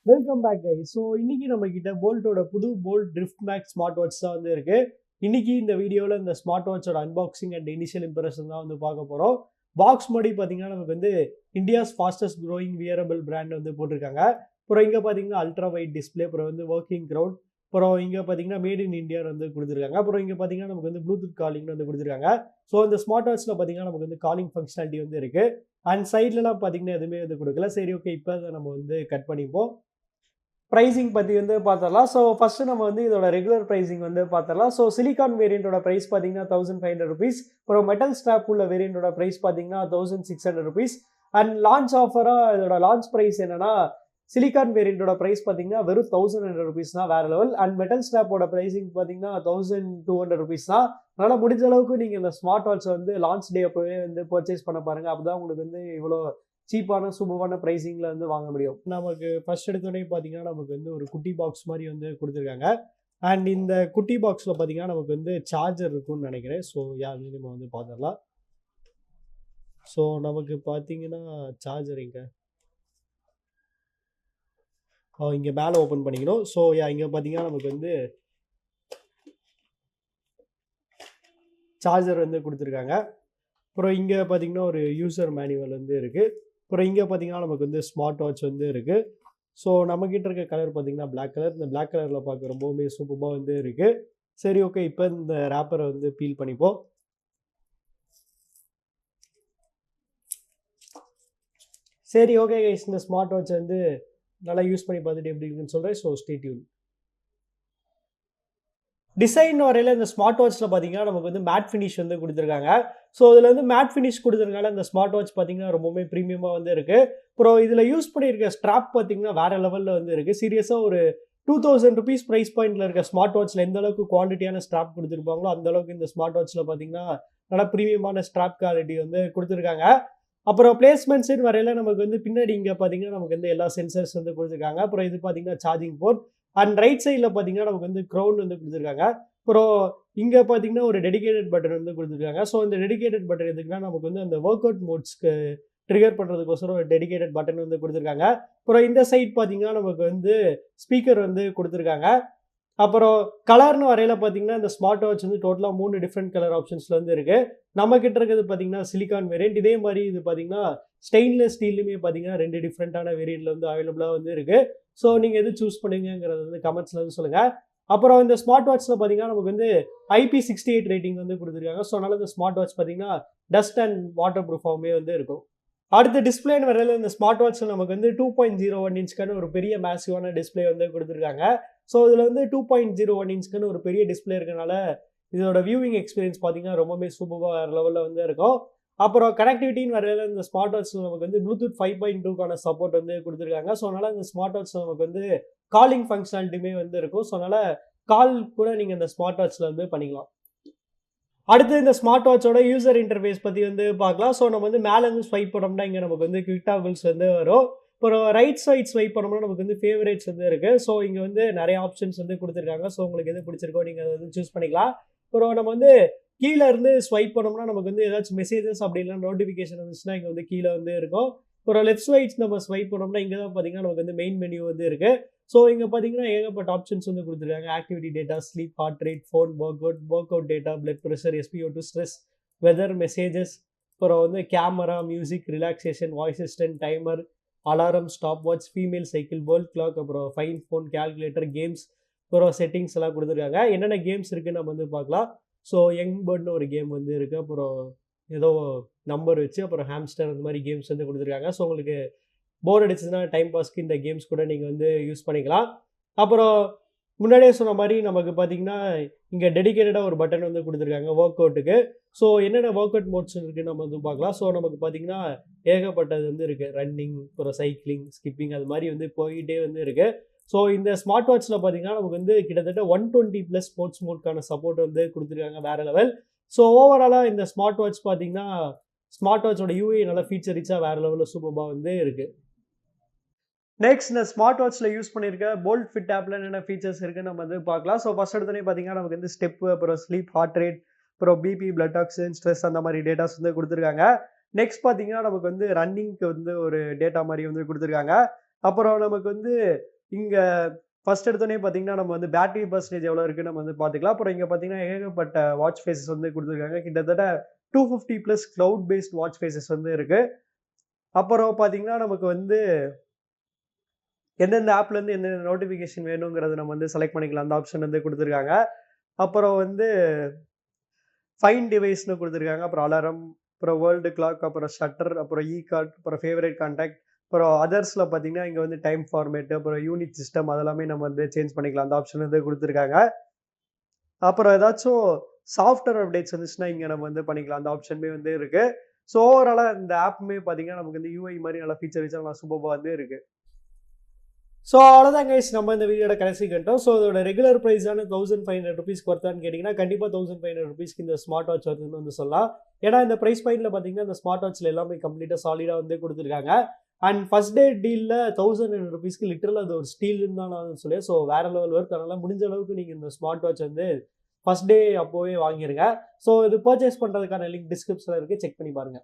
Welcome back guys. So இன்னைக்கு நம்ம கிட்ட போல்ட்டோட புது Boult Drift Max smart watch தான் வந்து இருக்கு. இன்னைக்கு இந்த வீடியோவில் இந்த ஸ்மார்ட் வாட்சோட அன்பாக்சிங் அண்ட் இனிஷியல் இம்ப்ரெஷன் தான் வந்து பார்க்க போகிறோம். பாக்ஸ் மோடி பார்த்தீங்கன்னா நமக்கு வந்து India's fastest growing wearable brand வந்து போட்டிருக்காங்க. அப்புறம் இங்கே பார்த்தீங்கன்னா அல்ட்ரா வைட் டிஸ்பிளே, அப்புறம் வந்து ஒர்க்கிங் க்ரௌட், அப்புறம் இங்கே பார்த்தீங்கன்னா மேட் இன் இந்தியா வந்து கொடுத்துருக்காங்க. அப்புறம் இங்கே பார்த்தீங்கன்னா நமக்கு வந்து ப்ளூடூத் காலிங் வந்து கொடுத்துருக்காங்க. ஸோ இந்த ஸ்மார்ட் வாட்சில் பார்த்தீங்கன்னா நமக்கு வந்து காலிங் ஃபங்க்ஷனாலிட்டி வந்து இருக்கு. அண்ட் சைட்லலாம் பார்த்தீங்கன்னா எதுவுமே வந்து கொடுக்கல. சரி, ஓகே, இப்போ நம்ம வந்து கட் பண்ணிப்போம். ப்ரைசிங் பற்றி வந்து பார்த்துடலாம். ஸோ ஃபஸ்ட்டு நம்ம வந்து இதோட ரெகுலர் ப்ரைசிங் வந்து பார்த்துடலாம். ஸோ சிலிகான் வேரியண்ட்டோட ப்ரைஸ் பார்த்தீங்கன்னா ₹1500. அப்புறம் மெட்டல் ஸ்ட்ராப் உள்ள வேரியண்ட்டோட ப்ரைஸ் பார்த்தீங்கன்னா ₹1600. அண்ட் லான்ச் ஆஃபராக இதோட லான்ச் ப்ரைஸ் என்னன்னா, சிலிகான் வேரியண்ட்டோட ப்ரைஸ் பார்த்தீங்கன்னா வெறும் ₹1100 தான், வேற லெவல். அண்ட் மெட்டல் ஸ்ட்ராப்போட ப்ரைசிங் பார்த்தீங்கன்னா ₹1200 தான். அதனால் முடிஞ்ச அளவுக்கு நீங்கள் இந்த ஸ்மார்ட் வாட்ச் வந்து லான்ச் டே அப்போவே வந்து பர்ச்சேஸ் பண்ண பாருங்கள். அப்போ தான் உங்களுக்கு வந்து இவ்வளோ சீப்பான சூப்பரான ப்ரைஸிங்கில் வந்து வாங்க முடியும். நமக்கு ஃபர்ஸ்ட் எடுத்தோடனே பார்த்தீங்கன்னா நமக்கு வந்து ஒரு குட்டி பாக்ஸ் மாதிரி வந்து கொடுத்துருக்காங்க. அண்ட் இந்த குட்டி பாக்ஸில் பார்த்தீங்கன்னா நமக்கு வந்து சார்ஜர் இருக்கும்னு நினைக்கிறேன். ஸோ யாருமே நம்ம வந்து பார்த்துடலாம். ஸோ நமக்கு பார்த்தீங்கன்னா சார்ஜர் இங்கே மேலே ஓப்பன் பண்ணிக்கணும். ஸோ இங்கே பார்த்தீங்கன்னா நமக்கு வந்து சார்ஜர் வந்து கொடுத்துருக்காங்க. அப்புறம் இங்கே பார்த்தீங்கன்னா ஒரு யூசர் மேனுவல் வந்து இருக்குது. அப்புறம் இங்கே பார்த்தீங்கன்னா நமக்கு வந்து ஸ்மார்ட் வாட்ச் வந்து இருக்குது. ஸோ நம்மக்கிட்ட இருக்க கலர் பார்த்தீங்கன்னா பிளாக் கலர். இந்த பிளாக் கலரில் பார்க்க ரொம்பவுமே சூப்பராக வந்து இருக்குது. சரி, ஓகே, இப்போ இந்த ரேப்பரை வந்து பீல் பண்ணிப்போம். சரி, ஓகே கைஸ், இந்த ஸ்மார்ட் வாட்ச் வந்து நல்லா யூஸ் பண்ணி பார்த்துட்டு எப்படி இருக்குன்னு சொல்கிறேன். So stay tune. டிசைன் வரையில் இந்த ஸ்மார்ட் வாட்சில் பார்த்தீங்கன்னா நமக்கு வந்து மேட் ஃபினிஷ் வந்து கொடுத்துருக்காங்க. ஸோ இதில் வந்து மேட் ஃபினிஷ் கொடுத்துருக்கனால இந்த ஸ்மார்ட் வாட்ச் பார்த்தீங்கன்னா ரொம்பவுமே ப்ரீமியமாக வந்து இருக்குது. அப்புறம் இதில் யூஸ் பண்ணியிருக்க ஸ்ட்ராப் பார்த்தீங்கன்னா வேறு லெவலில் வந்து இருக்குது. சீரியஸாக ஒரு ₹2000 ப்ரைஸ் பாயிண்டில் இருக்க ஸ்மார்ட் வாட்சில் எந்த அளவுக்கு குவாலிட்டியான ஸ்ட்ராப் கொடுத்துருப்பாங்களோ அந்த அளவுக்கு இந்த ஸ்மார்ட் வாட்சில் பார்த்தீங்கன்னா நல்லா ப்ரீமியமான ஸ்ட்ராப் குவாலிட்டி வந்து கொடுத்துருக்காங்க. அப்புறம் பிளேஸ்மெண்ட்ஸ்னு வரையில் நமக்கு வந்து பின்னாடி இங்கே பார்த்தீங்கன்னா நமக்கு வந்து எல்லா சென்சர்ஸ் வந்து கொடுத்துருக்காங்க. அப்புறம் இது பார்த்தீங்கன்னா சார்ஜிங் போர்ட். அண்ட் ரைட் சைடில் பார்த்தீங்கன்னா நமக்கு வந்து க்ரௌன் வந்து கொடுத்துருக்காங்க. அப்புறம் இங்கே பார்த்தீங்கன்னா ஒரு டெடிகேட்டட் பட்டன் வந்து கொடுத்துருக்காங்க. ஸோ இந்த டெடிகேட்டட் பட்டன் எதுக்குன்னா நமக்கு வந்து அந்த ஒர்க் அவுட் மோட்ஸ்க்கு ட்ரிகர் பண்ணுறதுக்கோசரம் ஒரு டெடிகேட்டட் பட்டன் வந்து கொடுத்துருக்காங்க. அப்புறம் இந்த சைட் பார்த்தீங்கன்னா நமக்கு வந்து ஸ்பீக்கர் வந்து கொடுத்துருக்காங்க. அப்புறம் கலர்னு வரையில் பார்த்தீங்கன்னா இந்த ஸ்மார்ட் வாட்ச் வந்து டோட்டலாக 3 டிஃப்ரெண்ட் கலர் ஆப்ஷன்ஸில் வந்து இருக்குது. நம்ம கிட்ட இருக்கிறது பார்த்தீங்கன்னா சிலிகான் வேரியன்ட். இதே மாதிரி இது பார்த்தீங்கன்னா ஸ்டெயின்லெஸ் ஸ்டீல்லுமே பார்த்தீங்கன்னா 2 டிஃப்ரெண்ட்டான வேரியண்ட்டில் வந்து அவைலபிளாக வந்து இருக்குது. ஸோ நீங்கள் எது சூஸ் பண்ணுங்கிறது வந்து கமெண்ட்ஸில் வந்து சொல்லுங்கள். அப்புறம் இந்த ஸ்மார்ட் வாட்ச்சில் பார்த்தீங்கன்னா நமக்கு வந்து IP68 ரேட்டிங் வந்து கொடுத்துருக்காங்க. ஸோ அதனால் இந்த ஸ்மார்ட் வாட்ச் பார்த்தீங்கன்னா டஸ்ட் அண்ட் வாட்டர் ப்ரூஃபாகவுமே வந்து இருக்கும். அடுத்த டிஸ்பிளேன்னு வரையில் இந்த ஸ்மார்ட் வாட்ச்சில் நமக்கு வந்து 2.01 இன்ச்க்கான ஒரு பெரிய மேசிவான டிஸ்பிளே வந்து கொடுத்துருக்காங்க. ஸோ இதில் வந்து 2.01 இன்ச்க்குன்னு ஒரு பெரிய டிஸ்பிளே இருக்கனால இதோட வியூவிங் எக்ஸ்பீரியன்ஸ் பார்த்தீங்கன்னா ரொம்பவே சூப்பராக வேறு லெவலில் வந்து இருக்கும். அப்புறம் கனெக்டிவிட்டின்னு வரையில் இந்த ஸ்மார்ட் வாட்ச்சில் நமக்கு வந்து ப்ளூடூத் 5.2க்கான சப்போர்ட் வந்து கொடுத்துருக்காங்க. ஸோ அதனால் இந்த ஸ்மார்ட் வாட்ச்சில் நமக்கு வந்து காலிங் ஃபங்க்ஷனாலிட்டியுமே வந்து இருக்கும். ஸோ அதனால் கால் கூட நீங்கள் இந்த ஸ்மார்ட் வாட்ச்சில் வந்து பண்ணிக்கலாம். அடுத்து இந்த ஸ்மார்ட் வாட்சோட யூசர் இன்டர்ஃபேஸ் பற்றி வந்து பார்க்கலாம். ஸோ நம்ம வந்து மேலேருந்து ஸ்வைப் பண்ணோம்னா இங்கே நமக்கு வந்து குவிக் டாகிள்ஸ் வந்து வரும். அப்புறம் ரைட் சைட் ஸ்வைப் பண்ணோம்னா நமக்கு வந்து ஃபேவரேட்ஸ் வந்து இருக்குது. ஸோ இங்கே வந்து நிறைய ஆப்ஷன்ஸ் வந்து கொடுத்துருக்காங்க. ஸோ உங்களுக்கு எது பிடிச்சிருக்கோ நீங்கள் அதை வந்து சூஸ் பண்ணிக்கலாம். அப்புறம் நம்ம வந்து கீழே இருந்து ஸ்வைப் பண்ணோம்னா நமக்கு வந்து ஏதாச்சும் மெசேஜஸ் அப்படி இல்லைனா நோட்டிஃபிகேஷன் வந்துச்சுன்னா இங்கே வந்து கீழே வந்து இருக்கும். அப்புறம் லெஃப்ட் சைட் நம்ம ஸ்வைப் பண்ணோம்னா இங்கே தான் பார்த்தீங்கன்னா நமக்கு வந்து மெயின் மெனு வந்து இருக்குது. ஸோ இங்கே பார்த்தீங்கன்னா ஏகப்பட்ட ஆப்ஷன்ஸ் வந்து கொடுத்துருக்காங்க. Activity data, sleep, heart rate, phone, workout data, blood pressure, SpO2, stress, weather, messages, அப்புறம் வந்து camera, music, relaxation, voice assistant, timer, alarm, stopwatch, female cycle, world clock, அப்புறம் ஃபைன் ஃபோன், கேல்குலேட்டர், கேம்ஸ், அப்புறம் settings எல்லாம் கொடுத்துருக்காங்க. என்னென்ன games இருக்குன்னு நம்ம வந்து பார்க்கலாம். ஸோ யங் பேர்ட்னு ஒரு கேம் வந்து இருக்குது. அப்புறம் ஏதோ நம்பர் வச்சு அப்புறம் ஹாம்ஸ்டர் அந்த மாதிரி கேம்ஸ் வந்து கொடுத்துருக்காங்க. ஸோ உங்களுக்கு போர் அடிச்சதுன்னா டைம் பாஸ்க்கு இந்த கேம்ஸ் கூட நீங்கள் வந்து யூஸ் பண்ணிக்கலாம். அப்புறம் முன்னாடியே சொன்ன மாதிரி நமக்கு பார்த்தீங்கன்னா இங்கே டெடிகேட்டடாக ஒரு பட்டன் வந்து கொடுத்துருக்காங்க ஒர்க் அவுட்டுக்கு. ஸோ என்னென்ன ஒர்க் அவுட் மோட்ஸ் இருக்குன்னு நம்ம வந்து பார்க்கலாம். ஸோ நமக்கு பார்த்தீங்கன்னா ஏகப்பட்டது வந்து இருக்குது. ரன்னிங், அப்புறம் சைக்கிளிங், ஸ்கிப்பிங், அது மாதிரி வந்து போயிட்டே வந்து இருக்குது. ஸோ இந்த ஸ்மார்ட் வாட்சில் பார்த்தீங்கன்னா நமக்கு வந்து கிட்டத்தட்ட 120+ ஸ்போர்ட்ஸ் மோட்கான சப்போர்ட் வந்து கொடுத்துருக்காங்க, வேறு லெவல். ஸோ ஓவராலாக இந்த ஸ்மார்ட் வாட்ச் பார்த்தீங்கன்னா ஸ்மார்ட் வாட்சோட யூஏ நல்லா ஃபீச்சர் ரிச்சாக வேறு லெவலில் சூப்பராக வந்து இருக்குது. நெக்ஸ்ட் இந்த ஸ்மார்ட் வாட்சில் யூஸ் பண்ணியிருக்க போல்ட் ஃபிட் ஆப்பில் என்னென்ன ஃபீச்சர்ஸ் இருக்குன்னு நம்ம வந்து பார்க்கலாம். ஸோ ஃபர்ஸ்ட் எடுத்தோடனே பார்த்தீங்கன்னா நமக்கு வந்து ஸ்டெப்பு, அப்புறம் ஸ்லீப், ஹார்ட் ரேட், அப்புறம் பிபி, பிளட் ஆக்சிஜன், ஸ்ட்ரெஸ் அந்த மாதிரி டேட்டாஸ் வந்து கொடுத்துருக்காங்க. நெக்ஸ்ட் பார்த்தீங்கன்னா நமக்கு வந்து ரன்னிங்க்கு வந்து ஒரு டேட்டா மாதிரி வந்து கொடுத்துருக்காங்க. அப்புறம் நமக்கு வந்து இங்க ஃபர்ஸ்ட் எடுத்தோனே பார்த்தீங்கன்னா, நம்ம வந்து பேட்டரி பெர்சன்டேஜ் எவ்வளோ இருக்குன்னு நம்ம வந்து பார்த்துக்கலாம். அப்புறம் இங்க பார்த்தீங்கன்னா, ஏகப்பட்ட வாட்ச் ஃபேஸஸ் வந்து குடுத்துருக்காங்க. கிட்டத்தட்ட 250 plus cloud based watch faces வந்து இருக்கு. அப்புறம் பார்த்தீங்கன்னா, நமக்கு வந்து எந்தெந்த ஆப்லேருந்து எந்தெந்த நோட்டிஃபிகேஷன் வேணுங்கிறத நம்ம வந்து செலக்ட் பண்ணிக்கலாம். அந்த ஆப்ஷன் வந்து குடுத்துருக்காங்க. அப்புறம் வந்து ஃபைண்ட் டிவைஸ்ன்னு குடுத்துருக்காங்க. அப்புறம் அலாரம், அப்புறம் வேர்ல்டு கிளாக், அப்புறம் ஷட்டர், அப்புறம் கார்ட், அப்புறம் ஃபேவரைட் கான்டாக்ட், அப்புறம் அதர்ஸ்ல பார்த்தீங்கன்னா, இங்க வந்து டைம் ஃபார்மேட், அப்புறம் யூனிட் சிஸ்டம் அதெல்லாமே நம்ம வந்து சேஞ்ச் பண்ணிக்கலாம். அந்த ஆப்ஷன் வந்து குடுத்துருக்காங்க. அப்புறம் ஏதாச்சும் சாஃப்ட்வேர் அப்டேட்ஸ் வந்துச்சுன்னா, இங்க நம்ம வந்து பண்ணிக்கலாம். அந்த ஆப்ஷனுமே வந்து இருக்கு. ஸோ ஓவராலா இந்த ஆப்புமே பார்த்தீங்கன்னா, நமக்கு வந்து யூஐ மாரி நல்லா ஃபீச்சர் வச்சு நல்லா சூப்பர்பா வந்து இருக்கு. ஸோ அவ்வளோதான் கைஸ். நம்ம இந்த வீடியோட கடைசிக்கு வந்துட்டோம். ஸோ இதோட ரெகுலர் பிரைஸான ₹1500 ஒர்த்தான்னு கேட்டிங்கன்னா, கண்டிப்பா ₹1500 இந்த ஸ்மார்ட் வாட்ச் வருதுன்னு வந்து சொல்லலாம். ஏன்னா இந்த பிரைஸ் பாயிண்ட்ல பார்த்தீங்கன்னா, இந்த ஸ்மார்ட் வாட்ச்ல எல்லாமே கம்ப்ளீட்டா சாலிடா வந்து குடுத்துருக்காங்க. அண்ட் ஃபர்ஸ்ட் டே டீல்ல ₹1100 லிட்டரலா அது ஒரு ஸ்டீல்ன்னு தான் நான் சொல்லுவேன். ஸோ வேற லெவல் ஒர்த். அதனால முடிஞ்ச அளவுக்கு நீங்க இந்த ஸ்மார்ட் வாட்ச் வந்து ஃபர்ஸ்ட் டே அப்போவே வாங்கிருங்க. ஸோ இது பர்ச்சேஸ் பண்றதுக்கான லிங்க் டிஸ்கிரிப்ஷன்ல இருக்கு. செக் பண்ணி பாருங்க.